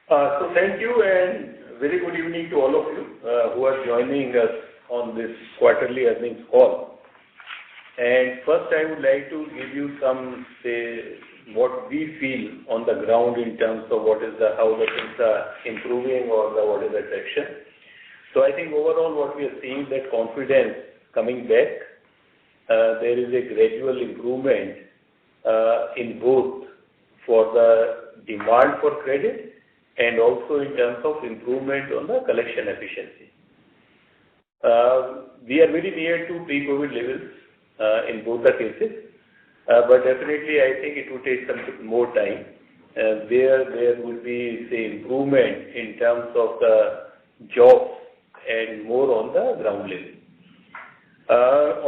So thank you and very good evening to all of you who are joining us on this quarterly earnings call. And first I would like to give you some, what we feel on the ground in terms of how the things are improving or what is the traction. So I think overall what we are seeing that confidence coming back, there is a gradual improvement in both for the demand for credit and also in terms of improvement on the collection efficiency. We are very near to pre-COVID levels in both the cases, but definitely I think it will take some more time where there will be, improvement in terms of the jobs and more on the ground level.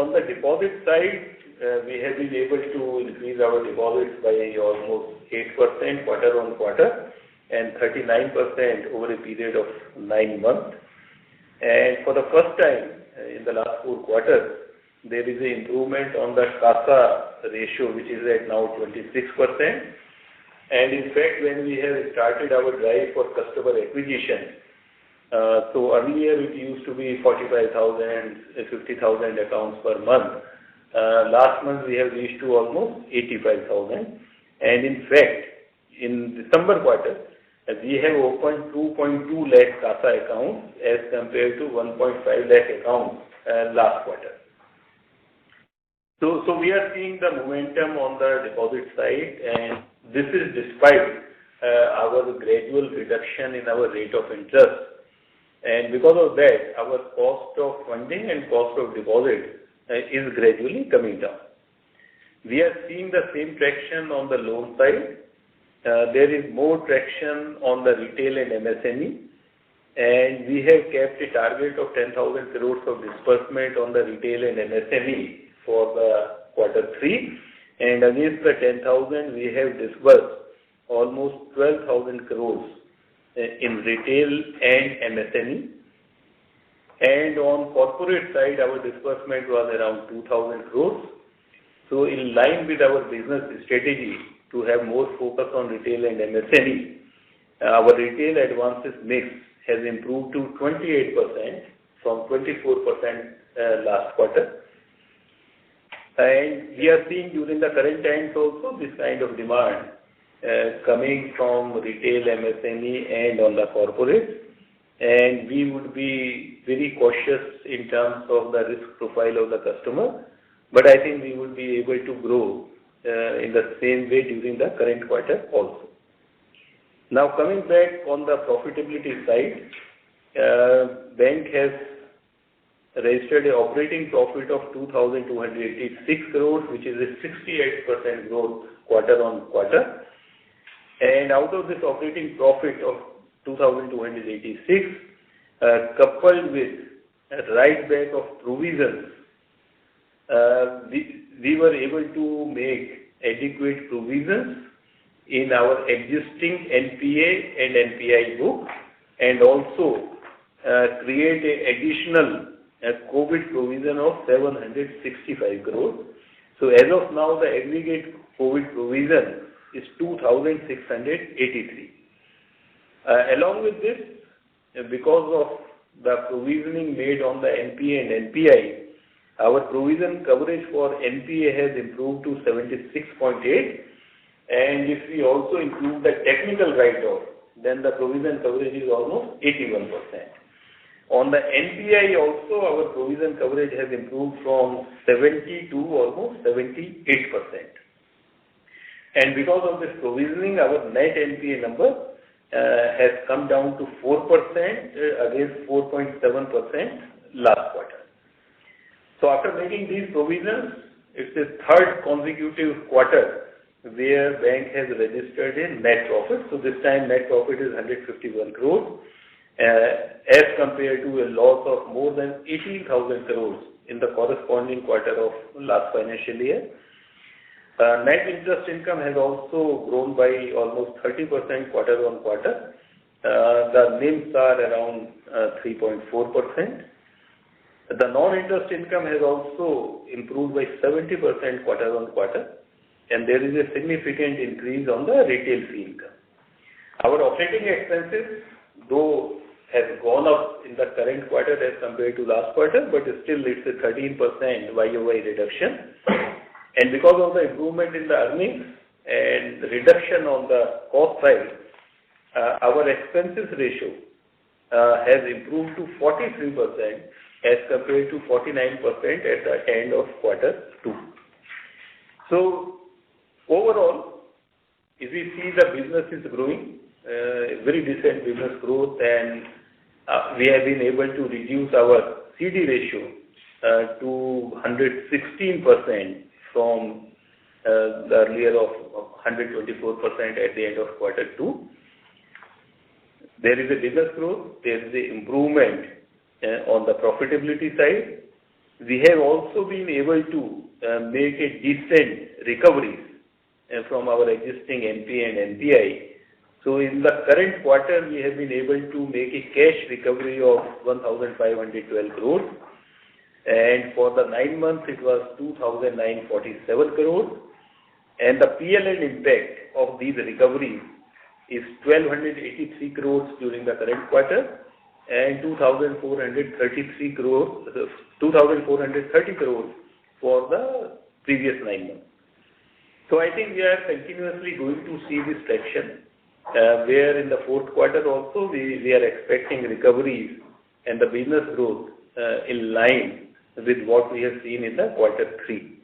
On the deposit side, we have been able to increase our deposits by almost 8% quarter on quarter and 39% over a period of 9 months. And for the first time in the last 4 quarters, there is an improvement on the CASA ratio, which is at now 26%. And in fact, when we have started our drive for customer acquisition, so earlier it used to be 45,000, 50,000 accounts per month. Last month we have reached to almost 85,000. And in fact, in December quarter, we have opened 2.2 lakh CASA accounts as compared to 1.5 lakh accounts last quarter. So we are seeing the momentum on the deposit side, and this is despite our gradual reduction in our rate of interest. And because of that, our cost of funding and cost of deposit is gradually coming down. We are seeing the same traction on the loan side. There is more traction on the retail and MSME, and we have kept a target of 10,000 crores of disbursement on the retail and MSME for the Q3, and against the 10,000 we have disbursed almost 12,000 crores in retail and MSME. And on corporate side, our disbursement was around 2,000 crores. So in line with our business strategy to have more focus on retail and MSME, our retail advances mix has improved to 28% from 24% last quarter. And we are seeing during the current times also this kind of demand coming from retail, MSME and on the corporate. And we would be very cautious in terms of the risk profile of the customer, but I think we will be able to grow in the same way during the current quarter also. Now coming back on the profitability side, bank has registered an operating profit of 2,286 crores, which is a 68% growth quarter on quarter. And out of this operating profit of 2,286, coupled with a write back of provisions, we were able to make adequate provisions in our existing NPA and NPI book, and also create an additional COVID provision of 765 crores. So as of now, the aggregate COVID provision is 2,683. Along with this, because of the provisioning made on the NPA and NPI, our provision coverage for NPA has improved to 76.8, and if we also include the technical write-off, then the provision coverage is almost 81%. On the NPI also, our provision coverage has improved from 70 to almost 78%. And because of this provisioning, our net NPA number has come down to 4% against 4.7% last quarter. So after making these provisions, it's the third consecutive quarter where bank has registered a net profit. So this time net profit is 151 crores as compared to a loss of more than 18,000 crores in the corresponding quarter of last financial year. Net interest income has also grown by almost 30% quarter on quarter. The NIMs are around 3.4%. The non-interest income has also improved by 70% quarter on quarter, and there is a significant increase on the retail fee income. Our operating expenses, though, has gone up in the current quarter as compared to last quarter, but still it's a 13% YOY reduction. And because of the improvement in the earnings and reduction on the cost side, our expenses ratio has improved to 43% as compared to 49% at the end of quarter 2. So overall, if we see the business is growing, very decent business growth, and we have been able to reduce our CD ratio to 116% from the earlier of 124% at the end of quarter 2. There is a business growth, there is an improvement on the profitability side. We have also been able to make a decent recovery from our existing NPA and NPI. So in the current quarter, we have been able to make a cash recovery of 1,512 crores. And for the 9 months, it was 2,947 crores. And the PLN impact of these recoveries is 1,283 crores during the current quarter and 2,430 crores for the previous 9 months. So I think we are continuously going to see this traction, where in the fourth quarter also we are expecting recoveries and the business growth in line with what we have seen in the quarter 3.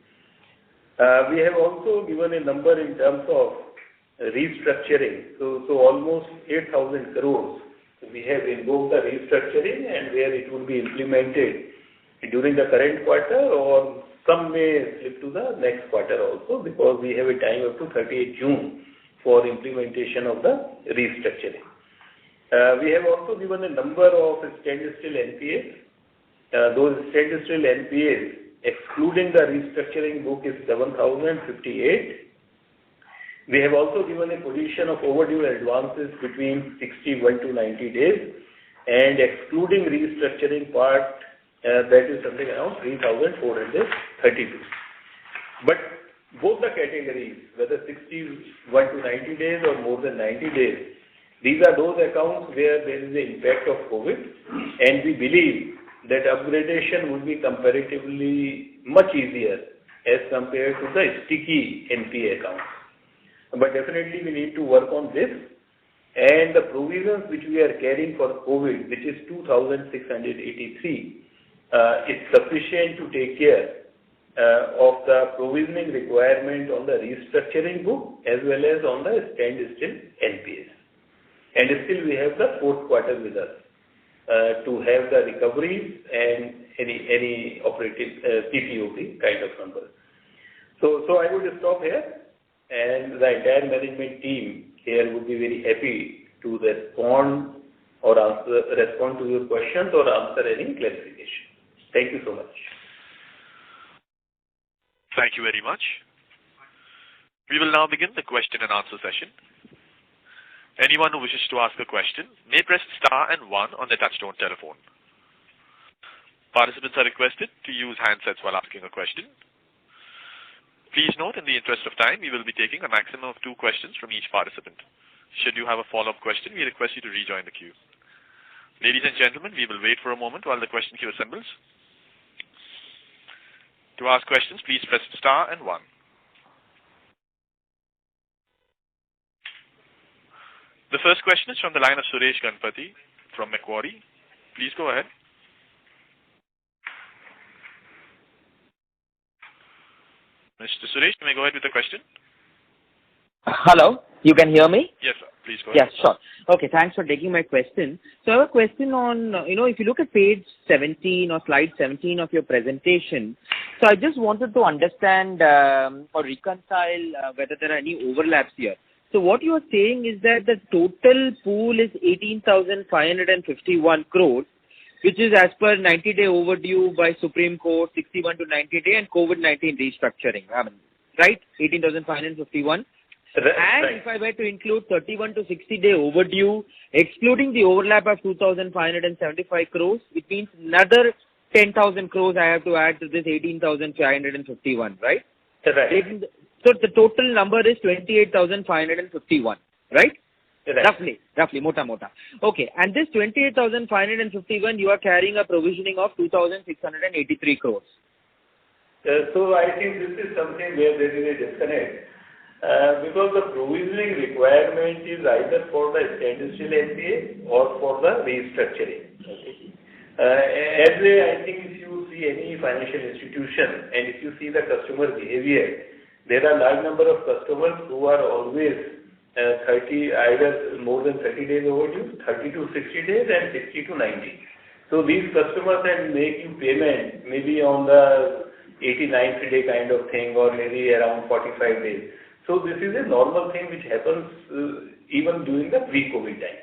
We have also given a number in terms of restructuring. So almost 8,000 crores we have invoked the restructuring, and where it will be implemented during the current quarter, or some may slip to the next quarter also, because we have a time up to 30th June for implementation of the restructuring. We have also given a number of standstill NPAs. Those standstill NPAs, excluding the restructuring book, is 7,058. We have also given a position of overdue advances between 61 to 90 days, and excluding restructuring part, that is something around 3,432. But both the categories, whether 61 to 90 days or more than 90 days, these are those accounts where there is an impact of COVID, and we believe that upgradation would be comparatively much easier as compared to the sticky NPA accounts. But definitely we need to work on this, and the provisions which we are carrying for COVID, which is 2,683, is sufficient to take care of the provisioning requirement on the restructuring book as well as on the standstill NPAs. And still we have the fourth quarter with us to have the recoveries and any operating PPOP kind of numbers. So I would stop here, and the entire management team here would be very happy to respond to your questions or answer any clarification. Thank you so much. Thank you very much. We will now begin the question and answer session. Anyone who wishes to ask a question may press star and 1 on their touchtone telephone. Participants are requested to use handsets while asking a question. Please note, in the interest of time, we will be taking a maximum of 2 questions from each participant. Should you have a follow-up question, we request you to rejoin the queue. Ladies and gentlemen, we will wait for a moment while the question queue assembles. To ask questions, please press star and 1. The first question is from the line of Suresh Ganapathy from Macquarie. Please go ahead. Mr. Suresh, you may go ahead with the question. Hello, you can hear me? Yes, sir. Please go ahead. Yes, sure. Okay, thanks for taking my question. So I have a question on, if you look at page 17 or slide 17 of your presentation, so I just wanted to understand or reconcile whether there are any overlaps here. So what you are saying is that the total pool is 18,551 crores, which is as per 90-day overdue by Supreme Court, 61 to 90-day, and COVID-19 restructuring. Right? 18,551. And if I were to include 31 to 60-day overdue, excluding the overlap of 2,575 crores, it means another 10,000 crores I have to add to this 18,551, right? Right. So the total number is 28,551, right? Right. Roughly, mota. Okay, and this 28,551, you are carrying a provisioning of 2,683 crores. So I think this is something where there is a disconnect. Because the provisioning requirement is either for the standstill NPA or for the restructuring. Okay. I think if you see any financial institution and if you see the customer behavior, there are large number of customers who are always either more than 30 days overdue, 30 to 60 days and 60 to 90. So these customers can make you payment maybe on the 80-90 day kind of thing or maybe around 45 days. So this is a normal thing which happens even during the pre-COVID time.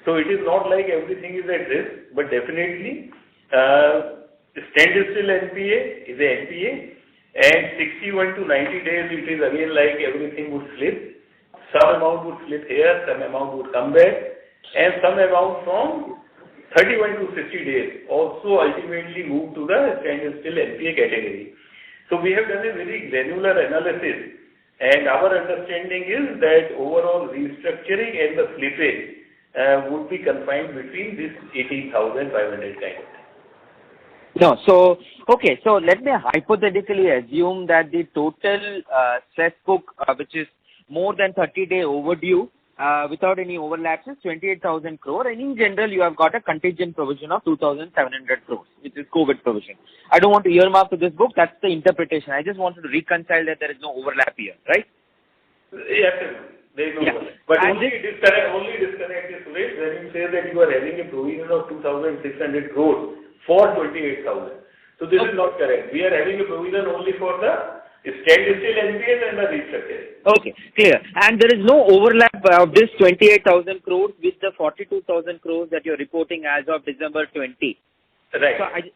So it is not like everything is at risk, but definitely standstill NPA is a NPA, and 61 to 90 days it is again like everything would slip. Some amount would slip here, some amount would come back, and some amount from 31 to 60 days also ultimately move to the standstill NPA category. So we have done a very granular analysis. And our understanding is that overall restructuring and the slippage would be confined between this 18,500 kind of thing. No, so let me hypothetically assume that the total stress book, which is more than 30-day overdue, without any overlaps, is 28,000 crore, and in general you have got a contingent provision of 2,700 crores, which is COVID provision. I don't want to earmark to this book, that's the interpretation. I just wanted to reconcile that there is no overlap here, right? Yes, there is no overlap. But only disconnect is, Suresh, when you say that you are having a provision of 2,600 crores for 28,000. So this is not correct. We are having a provision only for the standstill NPAs and the restructuring. Okay, clear. And there is no overlap of this 28,000 crores with the 42,000 crores that you're reporting as of December 20. Right.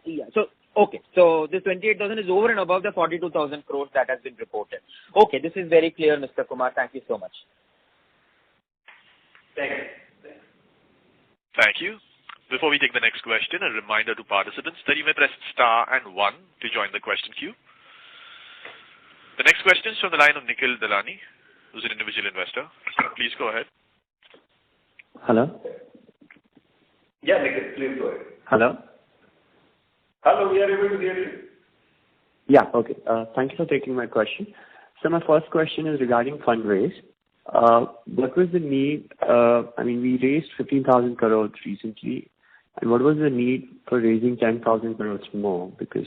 So this 28,000 is over and above the 42,000 crores that has been reported. Okay, this is very clear, Mr. Kumar. Thank you so much. Thank you. Thank you. Before we take the next question, a reminder to participants that you may press star and 1 to join the question queue. The next question is from the line of Nikhil Dalani, who's an individual investor. Please go ahead. Hello? Yeah, Nikhil, please go ahead. Hello? Hello, we are able to hear you. Yeah, okay. Thank you for taking my question. So my first question is regarding fundraise. What was the need? We raised 15,000 crores recently. And what was the need for raising 10,000 crores more? Because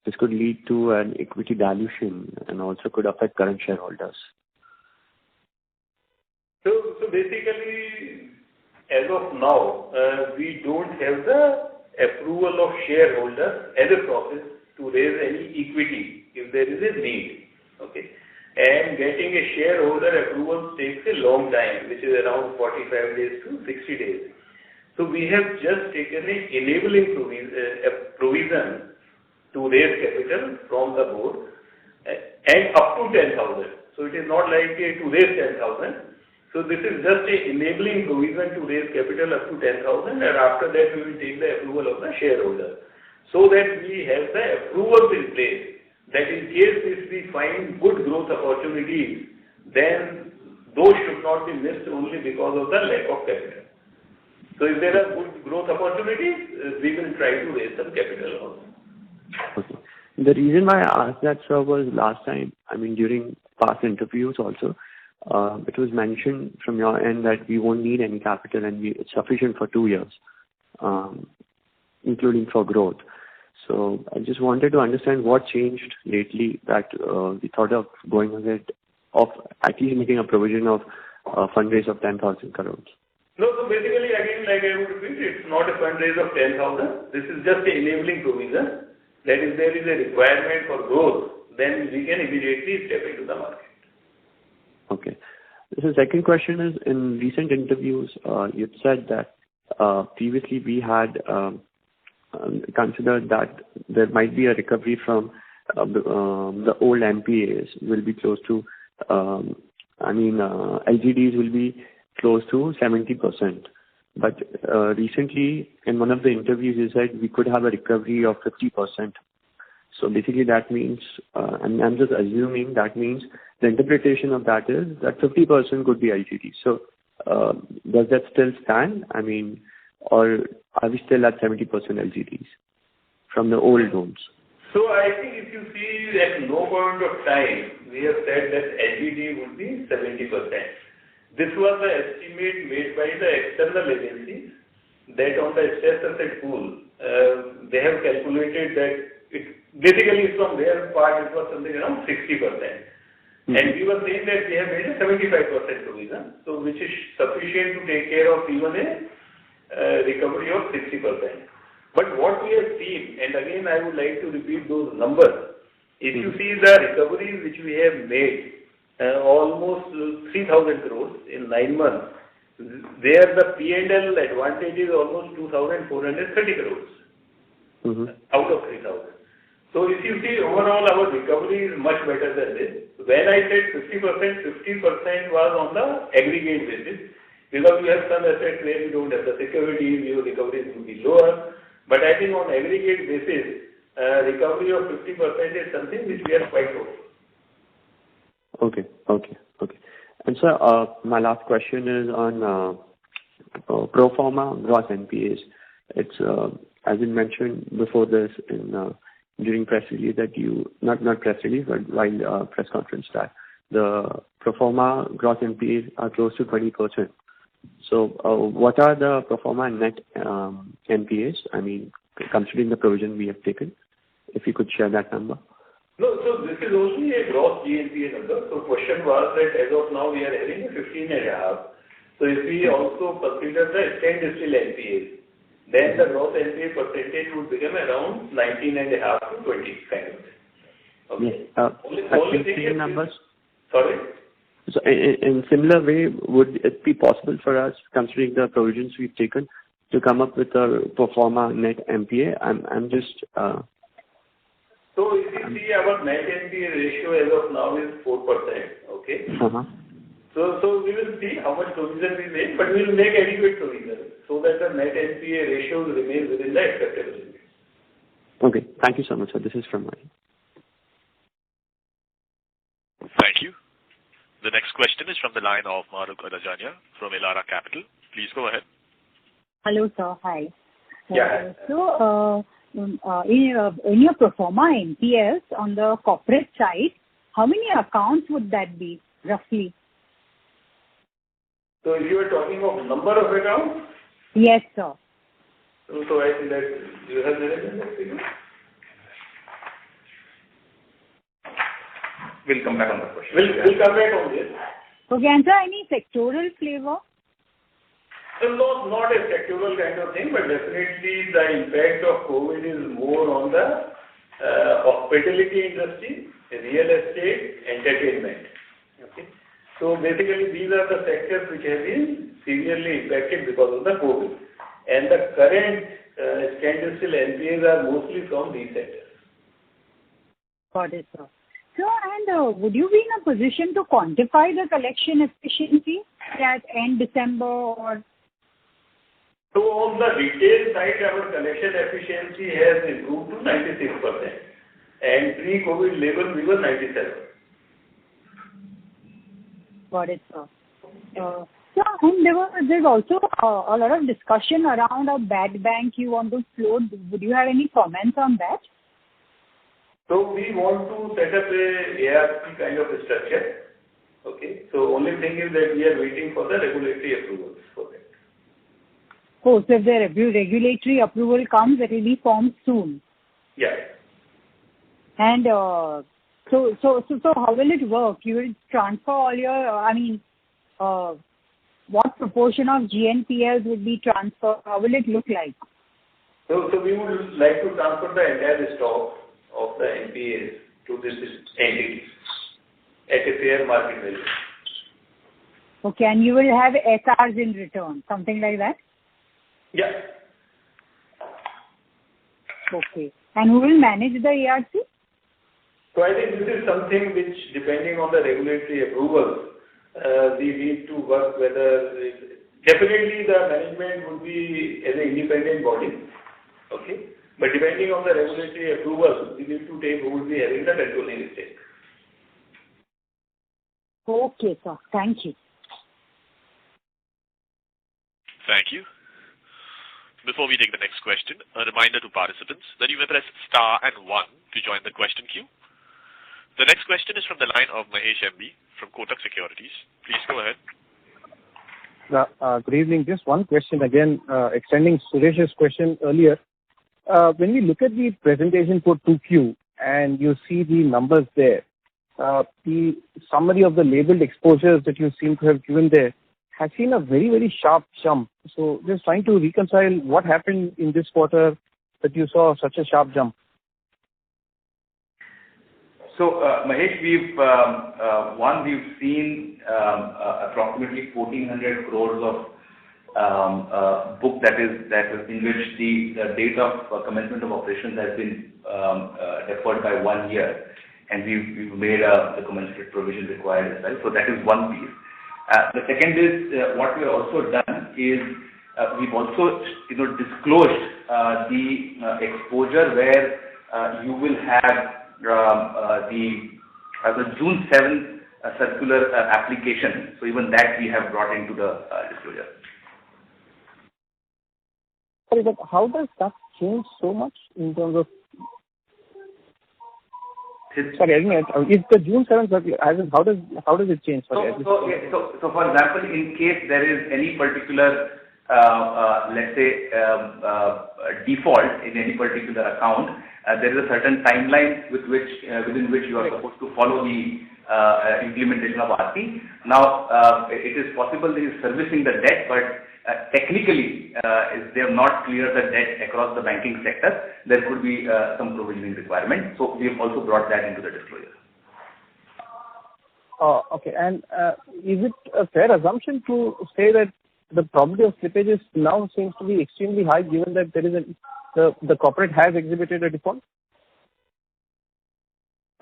this could lead to an equity dilution and also could affect current shareholders. So basically, as of now, we don't have the approval of shareholders as a process to raise any equity if there is a need. Okay. And getting a shareholder approval takes a long time, which is around 45 days to 60 days. So we have just taken an enabling provision to raise capital from the board and up to 10,000. So it is not like to raise 10,000. So this is just an enabling provision to raise capital up to 10,000, and after that we will take the approval of the shareholder. So that we have the approvals in place, that in case if we find good growth opportunities, then those should not be missed only because of the lack of capital. So if there are good growth opportunities, we will try to raise some capital also. Okay. The reason why I asked that, sir, was last time, during past interviews also, it was mentioned from your end that we won't need any capital and it's sufficient for 2 years, including for growth. So I just wanted to understand what changed lately that we thought of going ahead of at least making a provision of fundraise of 10,000 crores. No, so basically again, like I would repeat, it's not a fundraise of 10,000. This is just an enabling provision. That if there is a requirement for growth, then we can immediately step into the market. Okay. So the second question is, in recent interviews, you've said that previously we had considered that there might be a recovery from the old MPAs will be close to, LGDs will be close to 70%. But recently, in one of the interviews, you said we could have a recovery of 50%. So basically that means, I'm just assuming that means the interpretation of that is that 50% could be LGD. So Does that still stand? I mean, or are we still at 70% LGDs from the old loans? So I think if you see at no point of time, we have said that LGD would be 70%. This was the estimate made by the external agencies that on the stress asset pool, they have calculated that basically from their part it was something around 60%. And we were saying that we have made a 75% provision, so which is sufficient to take care of even a recovery of 60%. But what we have seen, and again I would like to repeat those numbers, if you see the recoveries which we have made, almost 3,000 crores in 9 months, there the P&L advantage is almost 2,430 crores out of 3,000. So if you see overall our recovery is much better than this. When I said 50%, 50% was on the aggregate basis, because we have some assets where we don't have the security, your recoveries will be lower. But I think on aggregate basis, recovery of 50% is something which we are quite hopeful. Okay. And sir, my last question is on pro forma gross NPAs. It's as you mentioned before this during press release that you not press release but while press conference that the pro forma gross NPAs are close to 20%. So what are the pro forma net NPAs? I mean, considering the provision we have taken, if you could share that number. No, so this is only a gross GNPA number. So question was that as of now we are having a 15.5. So if we also consider the standstill NPAs, then the gross NPA percentage would become around 19.5 to 20 kind of. Okay. Only thing numbers. Sorry. So in similar way, would it be possible for us, considering the provisions we've taken, to come up with a pro forma net NPA? I'm just. So if you see our net NPA ratio as of now is 4%. Okay. So we will see how much provision we make, but we will make adequate provision so that the net NPA ratio will remain within the acceptable limits. Okay. Thank you so much, sir. This is from my end. Thank you. The next question is from the line of Maruk Adajania from Elara Capital. Please go ahead. Hello, sir. Hi. Yeah. In your pro forma NPS on the corporate side, how many accounts would that be, roughly? So if you are talking of number of accounts? Yes, sir. So I think that you have the figure. We'll come back on the question. We'll come back on this. Okay, and sir, any sectoral flavor? So not a sectoral kind of thing, but definitely the impact of COVID is more on the hospitality industry, real estate, entertainment. Okay. So basically these are the sectors which have been severely impacted because of the COVID. And the current standstill NPAs are mostly from these sectors. Got it, sir. So, and would you be in a position to quantify the collection efficiency at end December or? So on the retail side, our collection efficiency has improved to 96%. And pre-COVID level, we were 97%. Got it, sir. And there's also a lot of discussion around a bad bank you want to float. Would you have any comments on that? So we want to set up a ARC kind of a structure. Okay. So only thing is that we are waiting for the regulatory approvals for that. Oh, so if the regulatory approval comes, it will be formed soon. Yeah. And so how will it work? You will transfer all your, what proportion of GNPLs would be transferred? How will it look like? So we would like to transfer the entire stock of the NPAs to this entity at a fair market value. Okay, and you will have SRs in return, something like that? Yeah. Okay. And who will manage the ARC? So I think this is something which, depending on the regulatory approval, we need to work whether definitely the management would be as an independent body. Okay. But depending on the regulatory approval, we need to take who will be having the controlling stake. Okay, sir. Thank you. Thank you. Before we take the next question, a reminder to participants that you may press star and 1 to join the question queue. The next question is from the line of Mahesh MB from Kotak Securities. Please go ahead. Good evening. Just one question again, extending Suresh's question earlier. When we look at the presentation for 2Q and you see the numbers there, the summary of the labeled exposures that you seem to have given there has seen a very, very sharp jump. So just trying to reconcile what happened in this quarter that you saw such a sharp jump. So, Mahesh, we've seen approximately 1,400 crores of book that is in which the date of commencement of operations has been deferred by 1 year, and we've made the commensurate provision required as well. So that is one piece. The second is what we've also done is we've also disclosed the exposure where you will have the June 7th circular application. So even that we have brought into the disclosure. Sorry, but how does that change so much in terms of? Sorry, I think it's the June 7th circular. How does it change? Sorry, so for example, in case there is any particular let's say default in any particular account, there is a certain timeline within which you are supposed to follow the implementation of RP. Now, it is possible they is servicing the debt, but technically, if they have not cleared the debt across the banking sector, there could be some provisioning requirement. So we have also brought that into the disclosure. Okay. And is it a fair assumption to say that the probability of slippages now seems to be extremely high, given that there is the corporate has exhibited a default?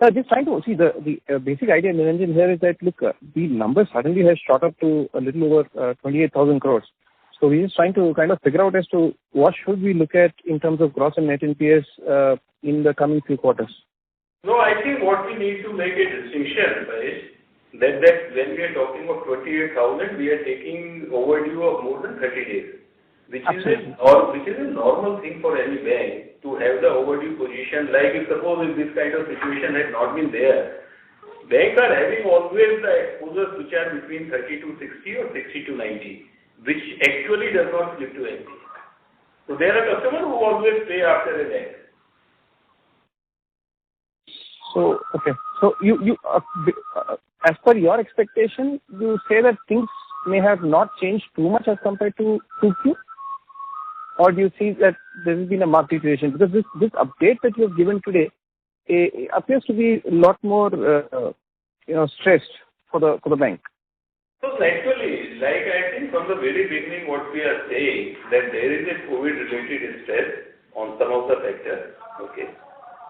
So just trying to see the basic idea, Niranjan, here is that, look, the number suddenly has shot up to a little over 28,000 crores. So we're just trying to kind of figure out as to what should we look at in terms of gross and net NPAs in the coming few quarters. No, I think what we need to make a distinction, right, that when we are talking of 28,000, we are taking overdue of more than 30 days. Which is a normal thing for any bank to have the overdue position. Like if suppose if this kind of situation had not been there, banks are having always the exposures which are between 30 to 60 or 60 to 90, which actually does not slip to NPA. So there are customers who always pay after a bank. So okay, so you as per your expectation, you say that things may have not changed too much as compared to 2Q? Or do you see that there has been a marked deterioration? Because this update that you have given today appears to be a lot more stressed for the bank. So naturally, like I think from the very beginning what we are saying, that there is a COVID-related stress on some of the sectors, okay?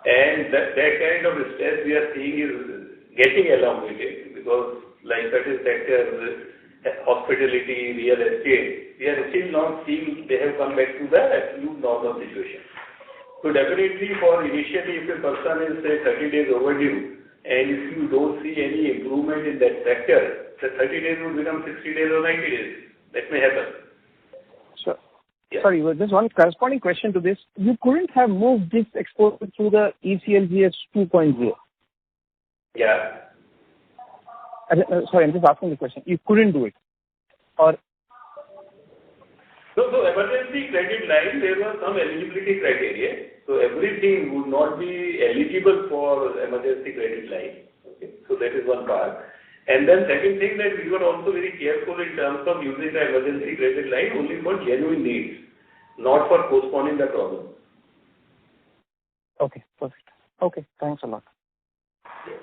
And that kind of stress we are seeing is getting elongated because like certain sectors, hospitality, real estate, we are still not seeing they have come back to the absolute normal situation. So definitely for initially if a person is say 30 days overdue and if you don't see any improvement in that sector, the 30 days will become 60 days or 90 days. That may happen. Sure. Yeah. Sorry, just one corresponding question to this. You couldn't have moved this exposure through the ECLGS 2.0. Yeah. Sorry, I'm just asking the question. You couldn't do it? Or? So emergency credit line, there were some eligibility criteria. So everything would not be eligible for emergency credit line. Okay. So that is one part. And then second thing that we were also very careful in terms of using the emergency credit line only for genuine needs, not for postponing the problem. Okay, perfect. Okay, thanks a lot.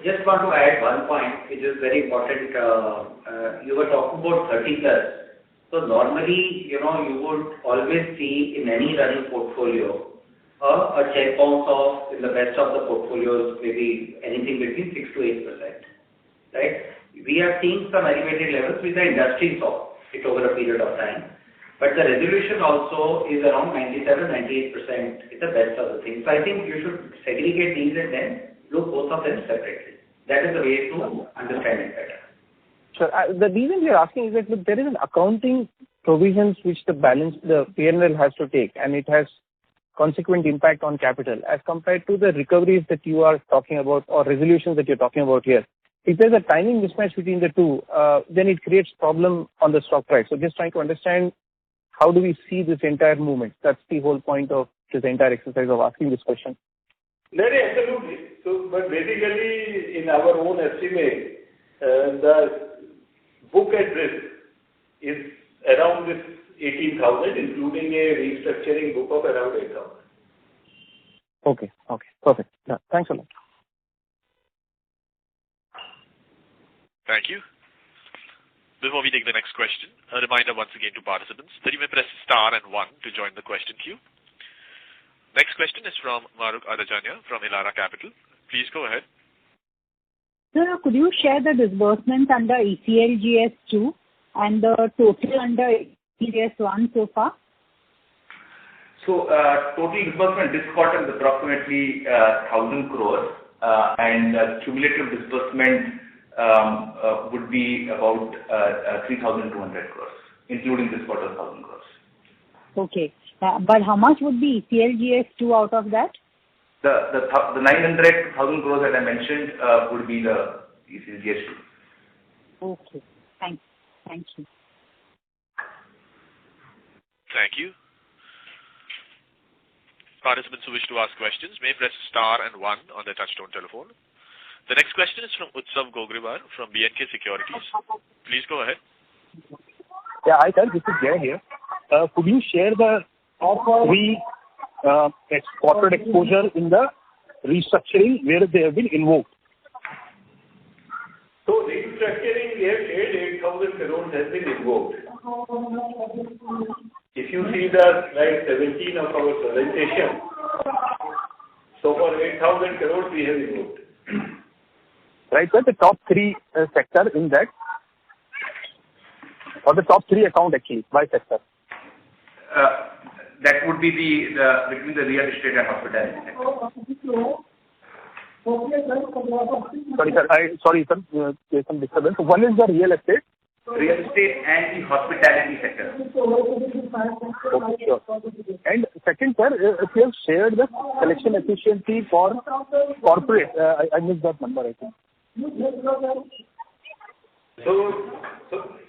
Just want to add one point which is very important. You were talking about 30 plus. So normally, you would always see in any running portfolio a check bounce of, in the best of the portfolios, maybe anything between 6 to 8%. Right? We are seeing some elevated levels which the industry saw it over a period of time. But the resolution also is around 97-98% is the best of the things. So I think you should segregate these and then look both of them separately. That is the way to understand it better. Sure. The reason we are asking is that look, there is an accounting provisions which the P&L has to take, and it has consequent impact on capital as compared to the recoveries that you are talking about or resolutions that you're talking about here. If there's a timing mismatch between the two, then it creates problem on the stock price. So just trying to understand how do we see this entire movement. That's the whole point of this entire exercise of asking this question. Absolutely. So, but basically, in our own estimate, the book at risk is around this 18,000, including a restructuring book of around 8,000. Okay, perfect. Yeah, thanks a lot. Thank you. Before we take the next question, a reminder once again to participants that you may press star and 1 to join the question queue. Next question is from Maruk Adajania from Elara Capital. Please go ahead. Sir, could you share the disbursements under ECLGS 2 and the total under ECLGS 1 so far? So, total disbursement this quarter is approximately 1,000 crores, and cumulative disbursement would be about 3,200 crores, including this quarter's 1,000 crores. Okay. But how much would be ECLGS 2 out of that? The 900,000 crores that I mentioned would be the ECLGS 2. Okay. Thank you. Thank you. Participants who wish to ask questions may press star and 1 on their touchtone telephone. The next question is from Utsav Gogriwar from B&K Securities. Please go ahead. Yeah, hi sir, this is Jay here. Could you share the top 3 corporate exposure in the restructuring where they have been invoked? So restructuring, we have shared 8,000 crores has been invoked. If you see the slide 17 of our presentation, so for 8,000 crores we have invoked. Right, sir, the top 3 sector in that, or the top 3 account actually by sector? That would be the between the real estate and hospitality sector. Sorry sir, there's some disturbance. One is the real estate. Real estate and the hospitality sector. Okay, sure. And second, sir, if you have shared the collection efficiency for corporate, I missed that number, I think.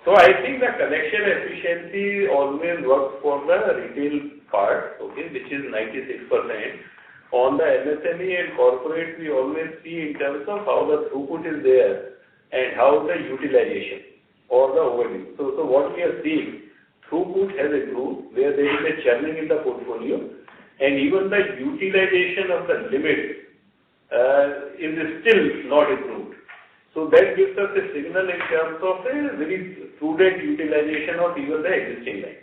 So I think the collection efficiency always works for the retail part, okay, which is 96%. On the MSME and corporate, we always see in terms of how the throughput is there and how the utilization or the overdue. So what we are seeing, throughput has improved where there is a churning in the portfolio, and even the utilization of the limit is still not improved. So that gives us a signal in terms of a very prudent utilization of even the existing lines.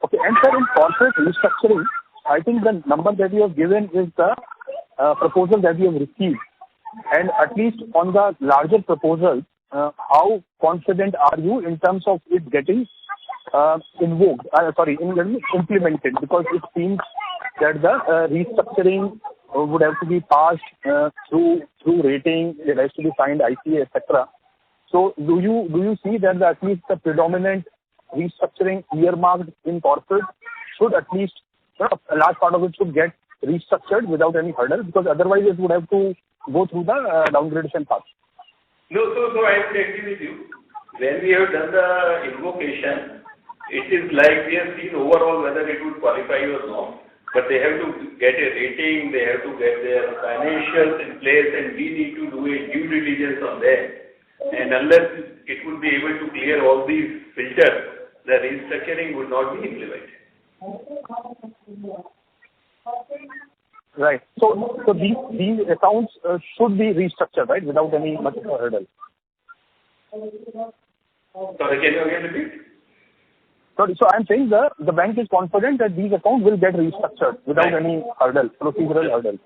Okay, and sir, in corporate restructuring, I think the number that you have given is the proposal that you have received. And at least on the larger proposal, how confident are you in terms of it getting implemented? Because it seems that the restructuring would have to be passed through rating, it has to be signed ICA, etc. So do you see that at least the predominant restructuring earmarked in corporate should at least, a large part of it should get restructured without any hurdle, because otherwise it would have to go through the downgradation path? No, so I would agree with you. When we have done the invocation, it is like we have seen overall whether it would qualify or not. But they have to get a rating, they have to get their financials in place, and we need to do a due diligence on them. And unless it would be able to clear all these filters, the restructuring would not be implemented. Right. So these accounts should be restructured, right, without any much of a hurdle. Sorry, can you again repeat? Sorry, so I'm saying the bank is confident that these accounts will get restructured without any hurdle, procedural hurdle.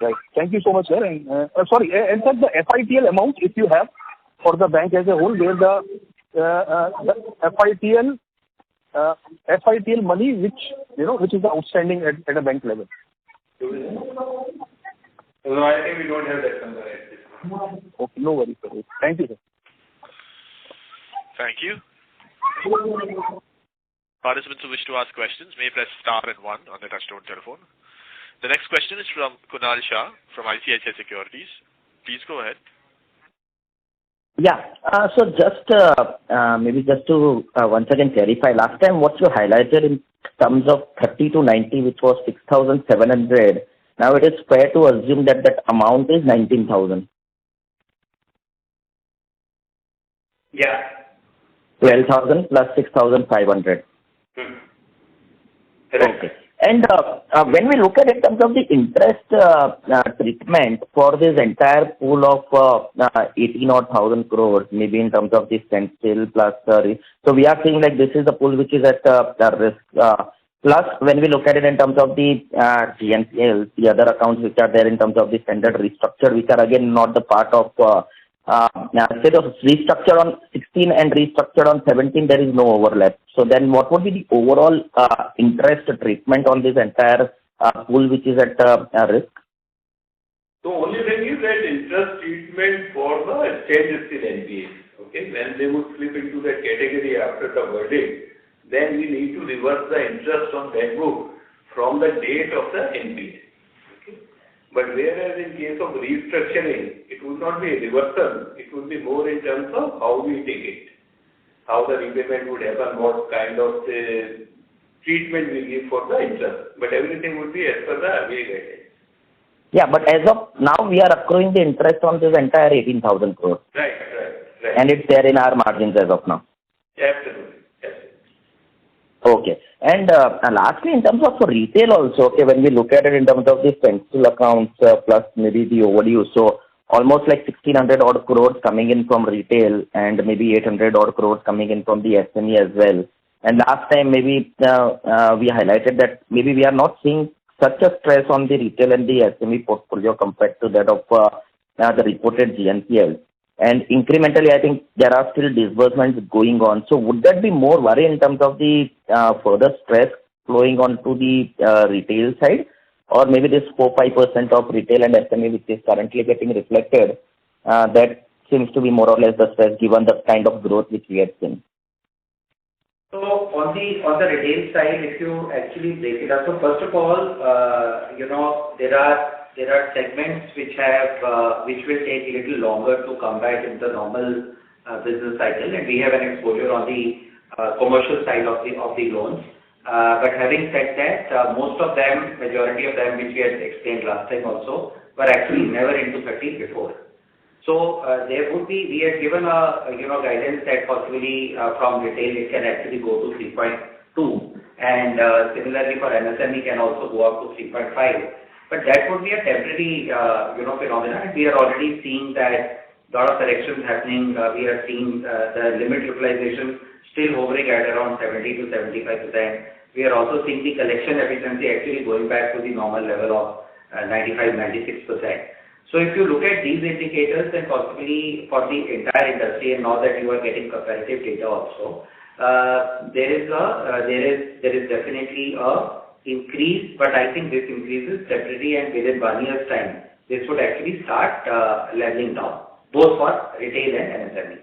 Right. Thank you so much, sir. And sorry, and sir, the FITL amount, if you have, for the bank as a whole, where the FITL money, which is outstanding at a bank level. No, I think we don't have that number at this point. Okay, no worries, sir. Thank you, sir. Thank you. Participants who wish to ask questions may press star and 1 on the touchtone telephone. The next question is from Kunal Shah from ICICI Securities. Please go ahead. Yeah. So just maybe just to once again clarify, last time what you highlighted in terms of 30 to 90, which was 6,700, now it is fair to assume that that amount is 19,000. Yeah. 12,000 plus 6,500. Okay. And when we look at it in terms of the interest treatment for this entire pool of 18,000 crores, maybe in terms of the standstill plus, so we are seeing like this is the pool which is at risk. Plus, when we look at it in terms of the GNPL, the other accounts which are there in terms of the standard restructure, which are again not the part of instead of restructured on 16 and restructured on 17, there is no overlap. So then what would be the overall interest treatment on this entire pool which is at risk? So only thing is that interest treatment for the standstill NPAs. Okay, when they would slip into that category after the verdict, then we need to reverse the interest on that book from the date of the NPA. But whereas in case of restructuring, it would not be a reversal, it would be more in terms of how we take it, how the repayment would happen, what kind of treatment we give for the interest. But everything would be as per the RBI guidelines. Yeah, but as of now, we are accruing the interest on this entire 18,000 crores. Right. And it's there in our margins as of now. Absolutely. Okay. And lastly, in terms of retail also, okay, when we look at it in terms of the standstill accounts plus maybe the overdue, so almost like 1,600 odd crores coming in from retail and maybe 800 odd crores coming in from the SME as well. And last time maybe we highlighted that maybe we are not seeing such a stress on the retail and the SME portfolio compared to that of the reported GNPL. And incrementally, I think there are still disbursements going on. So would that be more worry in terms of the further stress flowing onto the retail side? Or maybe this 4-5% of retail and SME which is currently getting reflected, that seems to be more or less the stress given the kind of growth which we have seen. So on the retail side, if you actually break it up, so first of all, there are segments which will take a little longer to come back in the normal business cycle, and we have an exposure on the commercial side of the loans. But having said that, most of them, majority of them, which we had explained last time also, were actually never into 30 before. So there would be, we had given a guidance that possibly from retail it can actually go to 3.2, and similarly for MSME can also go up to 3.5. But that would be a temporary, phenomenon. And we are already seeing that a lot of corrections happening. We are seeing the limit utilization still hovering at around 70 to 75%. We are also seeing the collection efficiency actually going back to the normal level of 95, 96%. So if you look at these indicators, then possibly for the entire industry, and now that you are getting comparative data also, there is definitely a increase, but I think this increase is temporary, and within 1 year's time, this would actually start leveling down, both for retail and MSME.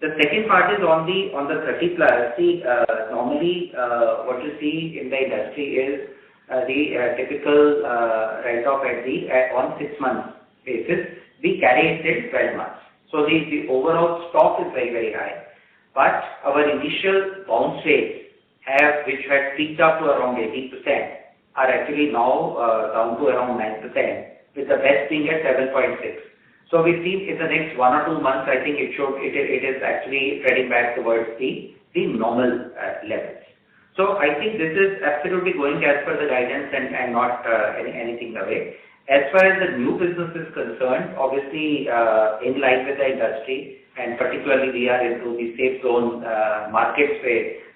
The second part is on the 30 plus. See, normally what you see in the industry is the typical write-off on 6 months basis. We carry it till 12 months. So the overall stock is very, very high. But our initial bounce rates which had peaked up to around 18%, are actually now down to around 9%, with the best being at 7.6. So we see in the next 1 or 2 months, I think it is actually heading back towards the normal levels. So I think this is absolutely going as per the guidance and not anything away. As far as the new business is concerned, obviously in line with the industry, and particularly we are into the safe zone markets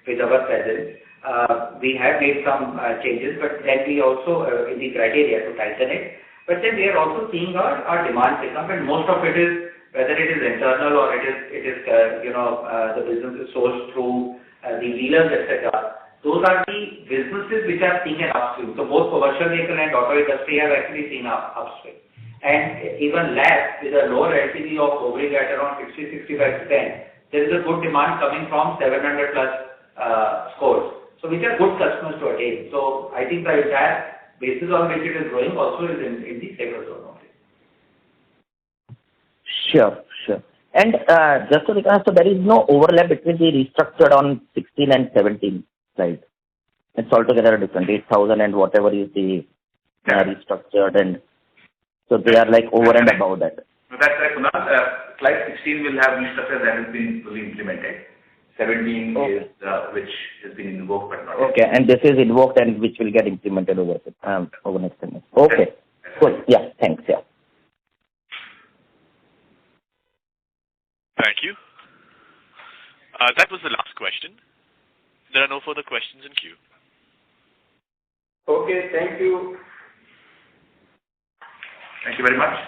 with our presence. We have made some changes, but then we also in the criteria to tighten it. But then we are also seeing our demand pick up, and most of it is, whether it is internal or it is the business is sourced through the dealers, etc. Those are the businesses which are seeing an upswing. So both commercial vehicle and auto industry have actually seen an upswing. and even LAP with a lower LTV of hovering at around 60-65%, there is a good demand coming from 700 plus scores. So which are good customers to attain. So I think the entire basis on which it is growing also is in the safer zone only. Sure. And just to recap, so there is no overlap between the restructured on 16 and 17 side. It's altogether different, 8,000 and whatever is the restructured, and so they are like over and above that. That's right, Kunal. Slide 16 will have restructure that has been fully implemented. 17 is which has been invoked but not. Okay, and this is invoked and which will get implemented over next 10 months. Okay, cool. Yeah, thanks. Yeah. Thank you. That was the last question. There are no further questions in queue. Okay, thank you. Thank you very much.